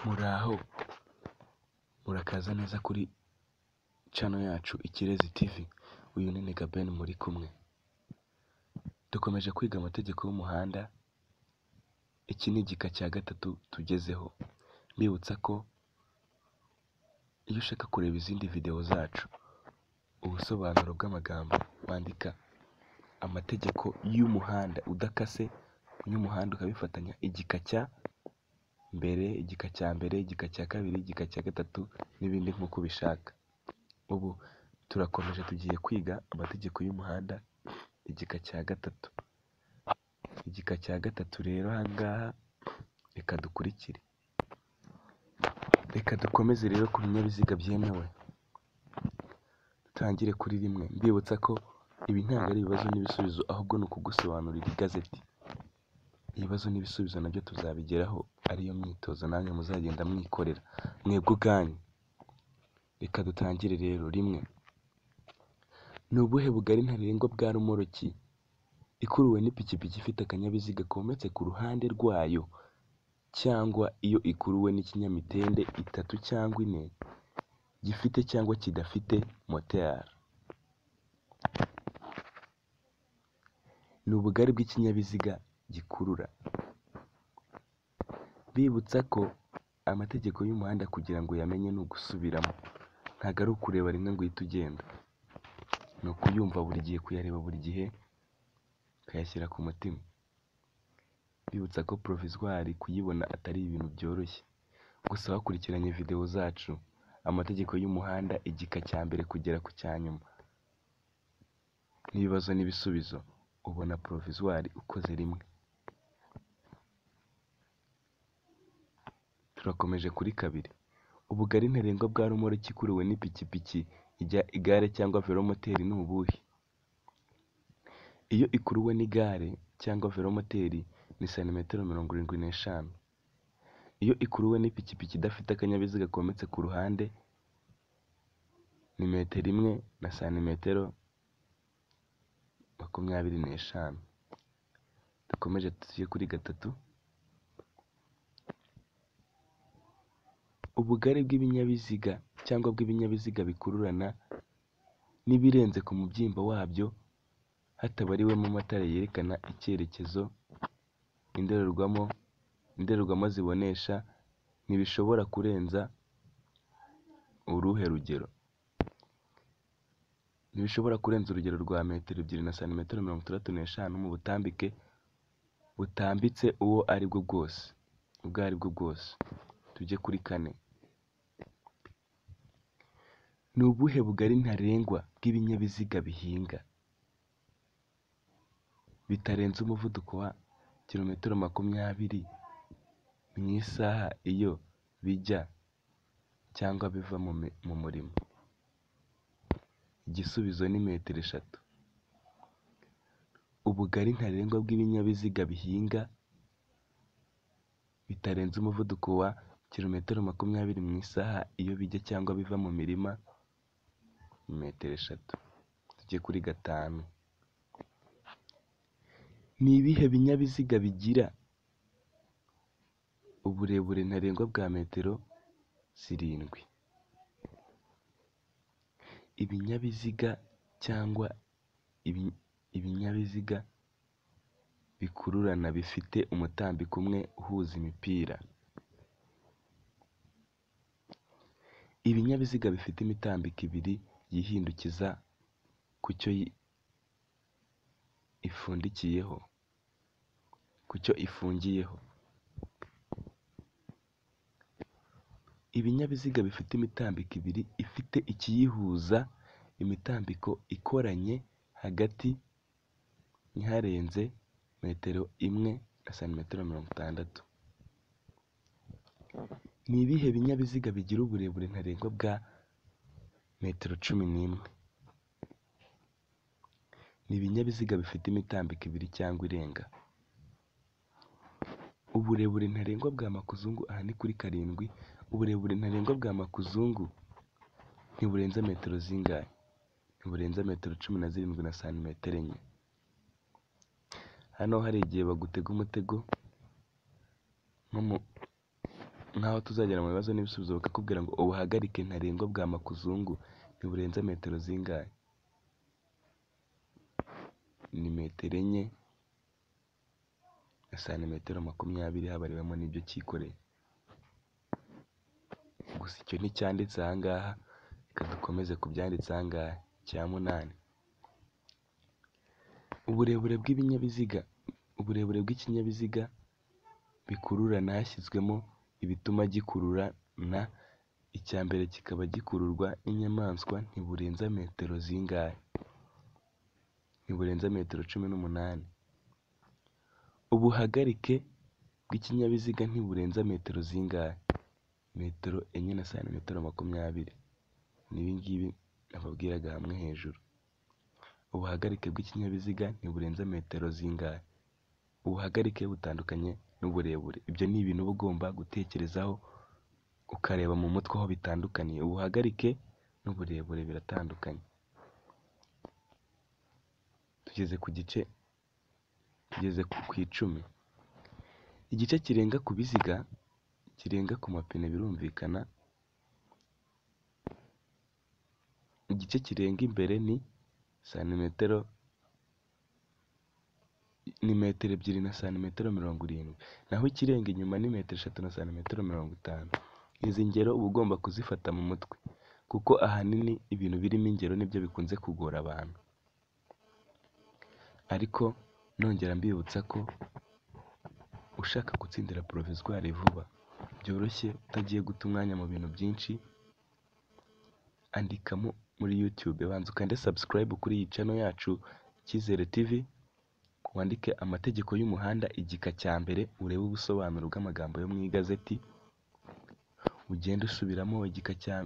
Muraho murakaza neza kuri channel yacu Ikirezi TV. Uyu ni Ben muri kumwe. Dukomeje kwiga amategeko y'umuhanda. Iki ni igika cya gatatu tugezeho. Mbibutsa ko iyo ushaka kureba izindi video zacu, ubusobanuro bw'amagambo wandika amategeko y'umuhanda udakase, y'umuhanda ukabifatanya igika cya mbere, igika cya mbere, igika cya kabiri, igika cya gatatu n'ibindi nk'uko ubishaka. Ubu turakomeje tugiye kwiga amategeko y'umuhanda igika cya gatatu. Igika cya gatatu rero ahangaha reka dukurikire. Reka dukomeze rero ku binyabiziga byemewe. Dutangire kuri rimwe. Mbibutsa ko ibi ntabwo ari ibibazo n'ibisubizo, ahubwo ni ukugusobanurira igazeti. Ibibazo n'ibisubizo nabyo tuzabigeraho, ariyo myitozo namwe muzagenda mwikorera mwebwe ubwanyu. Reka dutangire rero. Rimwe. Ni ubuhe bugari ntarengwa bwa rumoroki ikuruwe n'ipikipiki ifite akanyabiziga kometse ku ruhande rwayo, cyangwa iyo ikuruwe n'ikinyamitende itatu cyangwa ine gifite cyangwa kidafite moteri? Ni ubugari bw'ikinyabiziga gikurura. Bibutsa ko amategeko y'umuhanda kugira ngo uyamenye ni ugusubiramo, ntabwo ari ukureba rimwe ngo uhite ugenda. Ni ukuyumva buri gihe, kuyareba buri gihe, ukayashyira ku mutima. Bibutsa ko provisoire kuyibona atari ibintu byoroshye. Gusa wakurikiranye video zacu, amategeko y'umuhanda igika cya mbere kugera ku cya nyuma n'ibibazo n'ibisubizo, ubona provisoire ukoze rimwe. Turakomeje kuri kabiri. Ubugari ntarengwa bwa rumoroki ikuruwe n'ipikipiki, igare cyangwa velomoteri ni ubuhe? Iyo ikuruwe n'igare cyangwa velomoteri ni santimetero 75. Iyo ikuruwe n'ipikipiki idafite akanyabiziga kometse ku ruhande ni metero 1 na santimetero 25. Dukomeje tugiye kuri gatatu. Ubugari bw'ibinyabiziga cyangwa bw'ibinyabiziga bikururana n'ibirenze ku mubyimba wabyo hatabariwemo amatara yerekana icyerekezo, indorerwamo zibonesha, ntibishobora kurenza uruhe rugero? Ntibishobora kurenza urugero rwa metero 2 na santimetero 65 mu butambike butambitse ubwo ari bwo bwose. Tujye kuri kane. Ni ubuhe bugari ntarengwa bw'ibinyabiziga bihinga bitarenze umuvuduko wa kilometero 20 mu isaha iyo bijya cyangwa biva mu murimo? Igisubizo ni metero 3. Ubugari ntarengwa bw'ibinyabiziga bihinga bitarenze umuvuduko wa kilometero 20 mu isaha iyo bijya cyangwa biva mu mirima, metero 3. Tujye kuri gatanu. Ni ibihe binyabiziga bigira uburebure ntarengwa bwa metero 7? Ibinyabiziga cyangwa ibinyabiziga bikururana bifite umutambiko umwe uhuza imipira. Ibinyabiziga bifite imitambiko 2 yihindukiza ku cyo ifungiyeho. Ibinyabiziga bifite imitambiko 2 ifite ikiyihuza, imitambiko ikoranye hagati ntiharenze metero 1 na santimetero 60. Ni ibihe binyabiziga bigira uburebure ntarengwa bwa metero 11? Ni ibinyabiziga bifite imitambiko 2 cyangwa irenga. Uburebure ntarengwa bwa makuzungu, aha ni kuri 7. Uburebure ntarengwa bwa makuzungu ntiburenza metero zingahe? Ntiburenza metero 17 na santimetero 4. Hano hari igihe bagutega umutego nko nk'aho tuzagera mu bibazo n'ibisubizo bakakubwira ngo ubuhagarike ntarengwa bwa makuzungu ntiburenza metero zingahe? Ni metero enye na santimetero 20 habariwemo n'ibyo cyikoreye. Gusa icyo nticyanditse aha ngaha, reka dukomeze ku byanditse aha ngaha. Cya 8, uburebure bw'ibinyabiziga. Uburebure bw'ikinyabiziga bikururana hashyizwemo ibituma gikururana. Icya mbere kikaba gikururwa n'inyamaswa ntiburenza metero zingahe? Ntiburenza metero 18. Ubuhagarike bw'ikinyabiziga ntiburenza metero zingahe? Metero 4 na santimetero 20. Ni ibi ngibi nababwiraga hamwe hejuru. Ubuhagarike bw'ikinyabiziga ntiburenza metero zingahe? Ubuhagarike butandukanye n'uburebure. Ibyo ni ibintu uba ugomba gutekerezaho ukareba mu mutwe aho bitandukaniye. Ubuhagarike n'uburebure biratandukanye. Tugeze ku 10. Igice kirenga ku biziga kirenga ku mapine birumvikana. Igice kirenga imbere ni metero 2 na santimetero 70. Naho ikirenga inyuma ni metero 3 na santimetero 50. Izi ngero uba ugomba kuzifata mu mutwe, kuko ahanini ibintu birimo ingero nibyo bikunze kugora abantu. Ariko nongera mbibutsa ko ushaka gutsindira provisoire vuba byoroshye utagiye guta umwanya mu bintu byinshi, andikamo muri YouTube, banza ukande subscribe kuri iyi channel yacu Icyizere TV, wandike amategeko y'umuhanda igika cya mbere, urebe ubusobanuro bw'amagambo yo mu igazeti, ugende usubiramo igika cya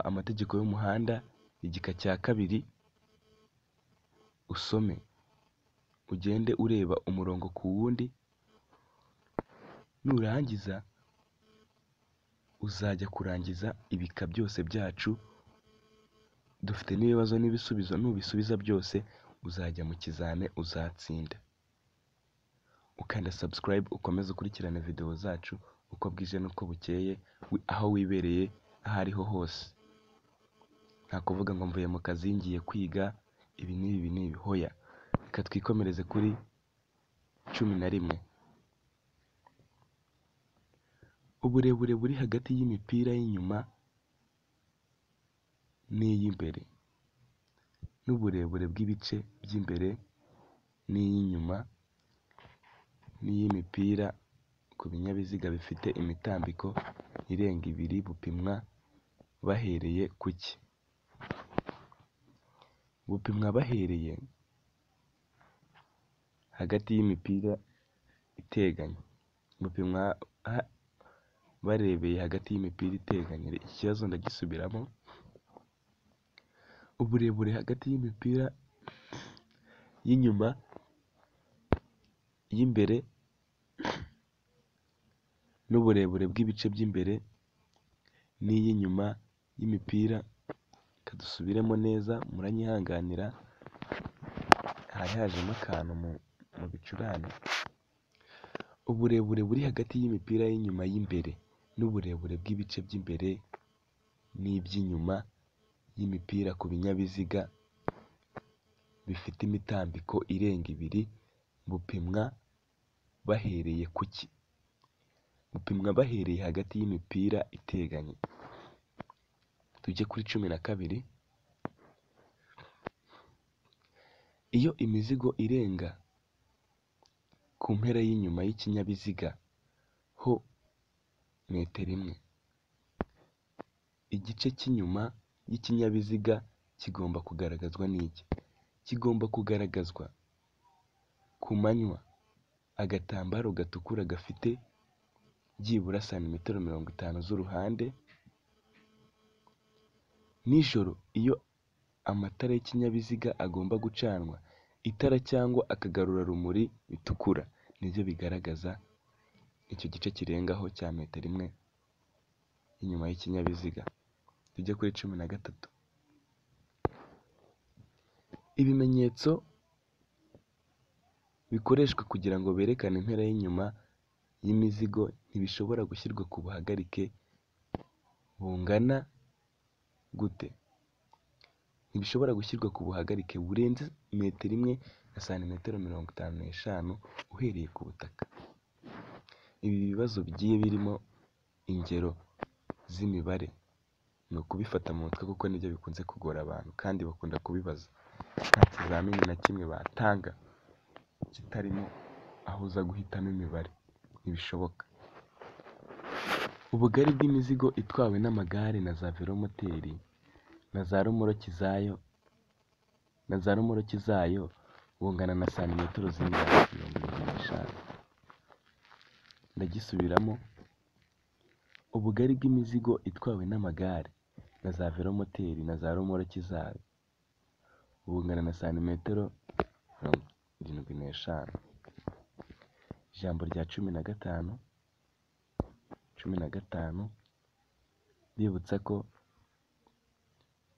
amategeko y'umuhanda igika cya 2, usome, ugende ureba umurongo ku wundi. Nurangiza uzajya kurangiza ibika byose byacu. Dufite n'ibibazo n'ibisubizo, nubisubiza byose uzajya mu kizame, uzatsinda. Ukanda subscribe ukomeze ukurikirane video zacu uko bwije n'uko bukeye, aho wibereye aho ariho hose. Nta kuvuga ngo mvuye mu kazi ngiye kwiga ibi n'ibi. Hoya, reka twikomereze kuri 11. Uburebure buri hagati y'imipira y'inyuma n'iy'imbere, n'uburebure bw'ibice by'imbere n'iy'inyuma n'iy'imipira ku binyabiziga bifite imitambiko irenga 2 bupimwa bahereye ku ki? Bupimwa bahereye hagati y'imipira iteganye. Bupimwa barebeye hagati y'imipira iteganye. Iki kibazo ndagisubiramo. Uburebure hagati y'imipira y'inyuma y'imbere n'uburebure bw'ibice by'imbere n'iy'inyuma y'imipira. Kadusubiremo neza, muranyihanganira, hari hajemo akantu mu bicurane. Uburebure buri hagati y'imipira y'inyuma y'imbere n'uburebure bw'ibice by'imbere n'iby'inyuma y'imipira ku binyabiziga bifite imitambiko irenga 2 bupimwa bahereye ku ki? Bupimwa bahereye hagati y'imipira iteganye. Tujye kuri 12. Iyo imizigo irenga ku mpera y'inyuma y'ikinyabiziga ho metero 1, igice cy'inyuma y'ikinyabiziga kigomba kugaragazwa n'iki? Kigomba kugaragazwa ku manywa agatambaro gatukura gafite byibura santimetero 50 z'uruhande. Nijoro iyo amatara y'ikinyabiziga agomba gucanwa, itara cyangwa akagarurarumuri bitukura nibyo bigaragaza icyo gice kirengaho cya metero 1 inyuma y'ikinyabiziga. Tujye kuri 13. Ibimenyetso bikoreshwa kugira ngo berekane impera y'inyuma y'imizigo ntibishobora gushyirwa ku buhagarike bungana gute? Ntibishobora gushyirwa ku buhagarike burenze metero imwe na santimetero 55 uhereye ku butaka. Ibi bibazo bigiye birimo ingero z'imibare ni ukubifata mu mutwe kuko nibyo bikunze kugora abantu kandi bakunda kubibaza. Nta kizamini na kimwe batanga kitarimo aho uza guhitamo imibare, ntibishoboka. Ubugari bw'imizigo itwawe n'amagare na za velomoteri na za romoroki zayo bungana na santimetero zingana 75. Ndagisubiramo, ubugari bw'imizigo itwawe n'amagare na za velomoteri na za romoroki zayo bungana na santimetero 75. Ijambo rya 15 bibutsa ko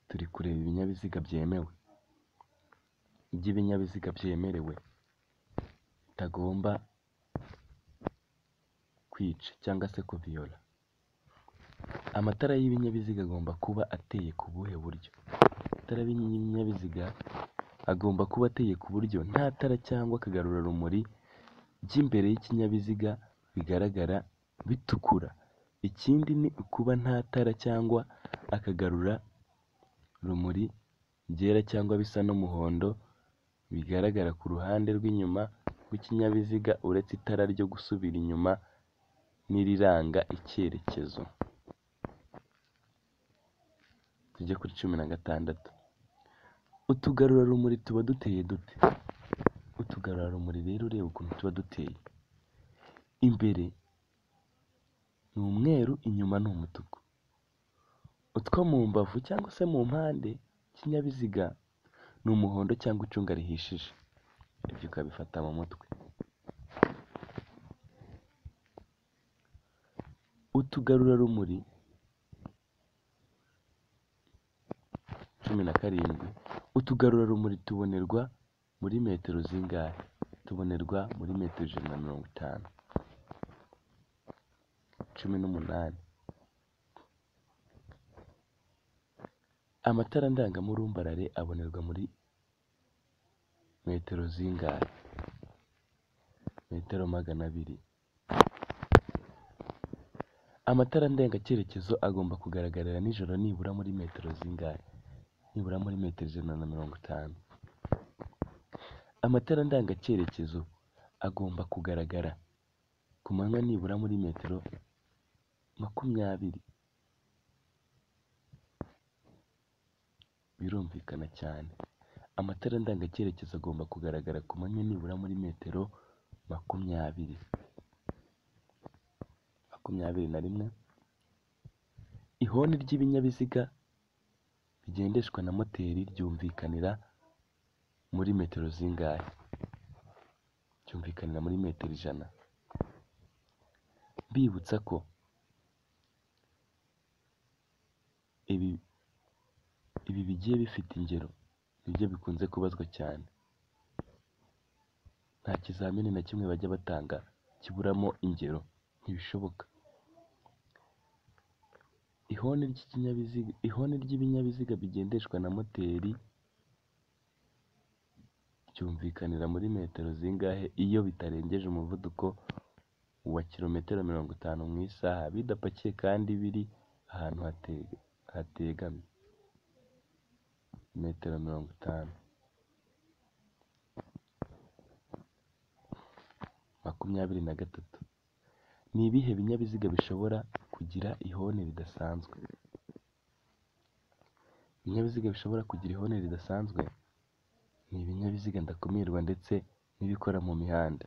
turi kureba ibinyabiziga byemewe. Iby'ibinyabiziga byemerewe bitagomba kwica cyangwa se kuviyola. Amatara y'ibinyabiziga agomba kuba ateye ku buhe buryo? Amatara y'ibinyabiziga agomba kuba ateye ku buryo nta tara cyangwa akagarurarumuri by'imbere y'ikinyabiziga bigaragara bitukura. Ikindi ni ukuba nta tara cyangwa akagarurarumuri byera cyangwa bisa n'umuhondo bigaragara ku ruhande rw'inyuma rw'ikinyabiziga uretse itara ryo gusubira inyuma n'iriranga icyerekezo. Tujye kuri 16. Utugarurarumuri tuba duteye dute? Utugarurarumuri rero ureba ukuntu tuba duteye. Imbere ni umweru, inyuma ni umutuku. Utwo mu mbavu cyangwa se mu mpande y'ikinyabiziga ni umuhondo cyangwa icunga rihishije. Ibyo ukabifata mu mutwe. Utugarurarumuri 17. Utugarurarumuri tubonerwa muri metero zingahe? Tubonerwa muri metero 150. 18. Amatara ndangamurumbarare abonerwa muri metero zingahe? Metero 200. Amatara ndangacyerekezo agomba kugaragarira nijoro nibura muri metero zingahe? Nibura muri metero 150. Amatara ndangacyerekezo agomba kugaragara ku manywa nibura muri metero 20. Birumvikana cyane. Amatara ndangacyerekezo agomba kugaragara ku manywa nibura muri metero 20. 21. Ihoni ry'ibinyabiziga bigendeshwa na moteri ryumvikanira muri metero zingahe? Ryumvikanira muri metero 100. Mbibutsa ko ibi bigiye bifite ingero, nibyo bikunze kubazwa cyane. Nta kizamini na kimwe bajya batanga kiburamo ingero, ntibishoboka. Ihoni ry'ibinyabiziga bigendeshwa na moteri ryumvikanira muri metero zingahe iyo bitarengeje umuvuduko wa kilometero 50 mu isaha bidapakiye kandi biri ahantu hategamye? Metero 50. 23. Ni ibihe binyabiziga bishobora kugira ihoni ridasanzwe? Ibinyabiziga bishobora kugira ihoni ridasanzwe ni ibinyabiziga ndakumirwa ndetse n'ibikora mu mihanda.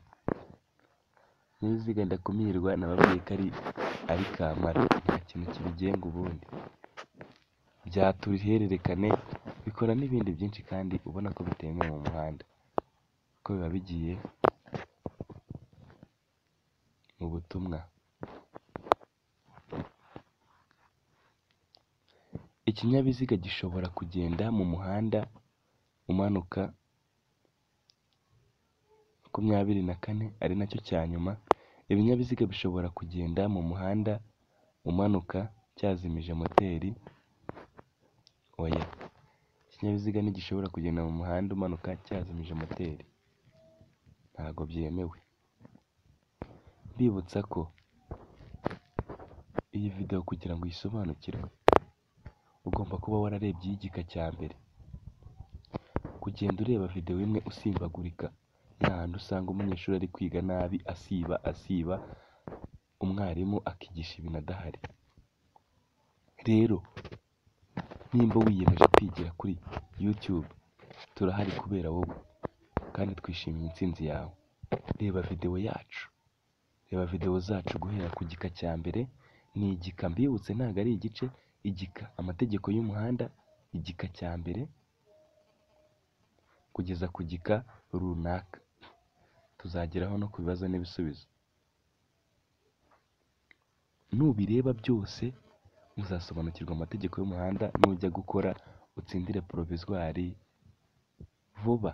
Ibinyabiziga ndakumirwa nababwiye ko ari kamara, nta kintu kibigenga ubundi. Byatura ihererekane, bikora n'ibindi byinshi kandi ubona ko bitemewe mu muhanda, ko biba bigiye mu butumwa. Ikinyabiziga gishobora kugenda mu muhanda umanuka 24 ari nacyo cya nyuma. Ibinyabiziga bishobora kugenda mu muhanda umanuka cyazimije moteri. Oya, ikinyabiziga ntigishobora kugenda mu muhanda umanuka cyazimije moteri, ntabwo byemewe. Mbibutsa ko iyi video kugira ngo uyisobanukirwe ugomba kuba wararebye igika cya mbere. Kugenda ureba video imwe usimbagurika, hahandi usanga umunyeshuri ari kwiga nabi asiba, umwarimu akigisha ibintu adahari. Rero nimba wiyemeje kwigira kuri YouTube, turahari kubera wowe kandi twishimiye intsinzi yawe. Reba video yacu, reba video zacu guhera ku gika cya mbere. Ni igika, mbibutse ntabwo ari igice. Igika, amategeko y'umuhanda, igika cya mbere kugeza ku gika runaka. Tuzageraho no ku bibazo n'ibisubizo. Nubireba byose uzasobanukirwa amategeko y'umuhanda, nujya gukora utsindire provisoire vuba.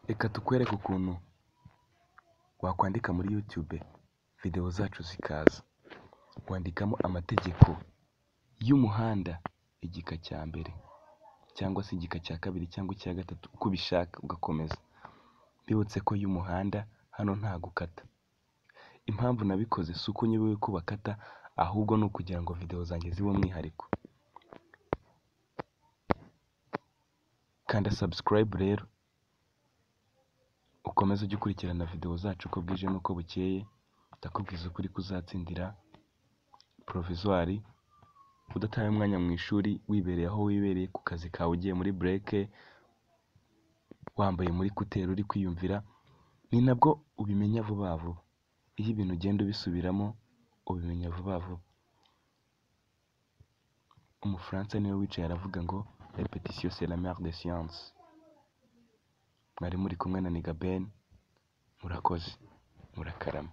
Reka tukwereke ukuntu wakwandika muri YouTube video zacu zikaza. Wandikamo amategeko y'umuhanda, igika cya mbere cyangwa se igika cya kabiri cyangwa icya gatatu, uko ubishaka ugakomeza. Mbibutse ko y'umuhanda hano nta gukata. Impamvu nabikoze si uko nyobewe ko bakata, ahubwo ni ukugira ngo video zanjye zibe umwihariko. Kanda subscribe rero ukomeze ujye ukurikirana video zacu uko bwije n'uko bukeye. Ndakubwiza ukuri kuzatsindira provisoire udataye umwanya mu ishuri, wibereye aho wibereye ku kazi kawe, ugiye muri break, wambaye muri kuteri uri kwiyumvira. Ni nabwo ubimenya vuba vuba. Iyo ibintu ugenda ubisubiramo ubimenya vuba vuba. Umufaransa niwe wicaye aravuga ngo repetition c'est la mère des sciences. Mwari muri kumwe na Niga Ben, murakoze, murakarama.